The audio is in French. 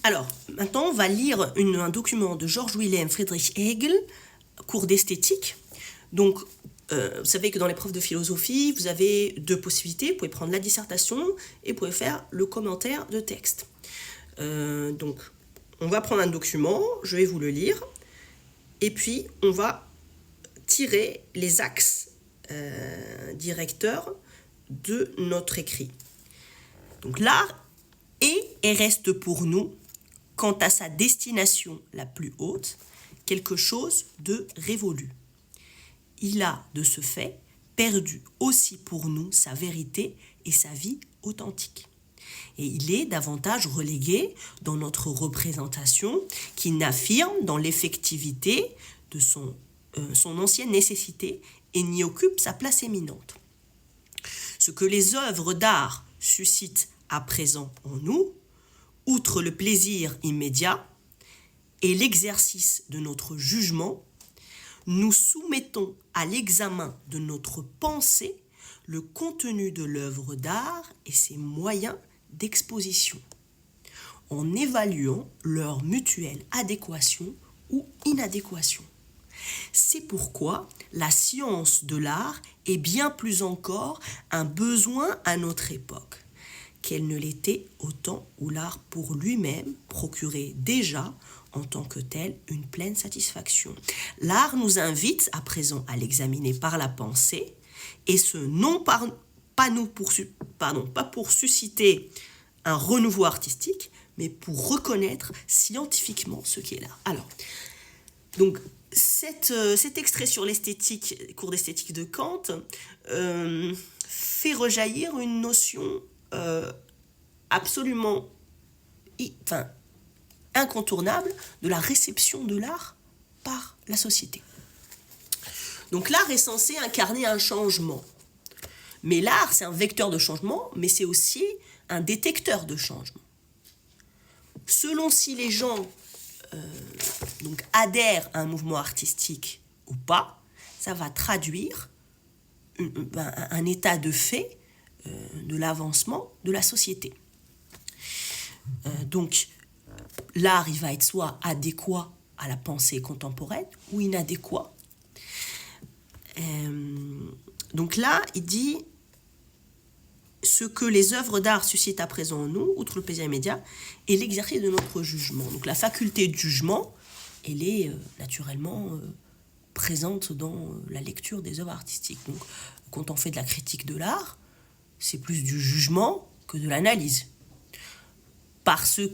Alors, maintenant, on va lire un document de George Wilhelm Friedrich Hegel, cours d'esthétique. Donc, vous savez que dans l'épreuve de philosophie, vous avez deux possibilités. Vous pouvez prendre la dissertation et vous pouvez faire le commentaire de texte. Donc, on va prendre un document, je vais vous le lire, et puis on va tirer les axes directeurs de notre écrit. Donc, l'art est et reste pour nous, quant à sa destination la plus haute, quelque chose de révolu. Il a, de ce fait, perdu aussi pour nous sa vérité et sa vie authentique. Et il est davantage relégué dans notre représentation qui n'affirme dans l'effectivité de son ancienne nécessité et n'y occupe sa place éminente. Ce que les œuvres d'art suscitent à présent en nous, outre le plaisir immédiat et l'exercice de notre jugement, nous soumettons à l'examen de notre pensée le contenu de l'œuvre d'art et ses moyens d'exposition, en évaluant leur mutuelle adéquation ou inadéquation. C'est pourquoi la science de l'art est bien plus encore un besoin à notre époque qu'elle ne l'était au temps où l'art pour lui-même procurait déjà en tant que tel une pleine satisfaction. L'art nous invite à présent à l'examiner par la pensée, et ce non pas pour susciter un renouveau artistique, mais pour reconnaître scientifiquement ce qu'est l'art. Alors, donc, cet extrait sur l'esthétique, cours d'esthétique de Kant, fait rejaillir une notion absolument incontournable de la réception de l'art par la société. Donc l'art est censé incarner un changement. Mais l'art, c'est un vecteur de changement, mais c'est aussi un détecteur de changement. Selon si les gens adhèrent à un mouvement artistique ou pas, ça va traduire un état de fait de l'avancement de la société. Donc, l'art, il va être soit adéquat à la pensée contemporaine ou inadéquat. Donc là, il dit ce que les œuvres d'art suscitent à présent en nous, outre le plaisir immédiat, et l'exercice de notre jugement. Donc la faculté de jugement, elle est naturellement présente dans la lecture des œuvres artistiques. Donc quand on fait de la critique de l'art, c'est plus du jugement que de l'analyse. Parce que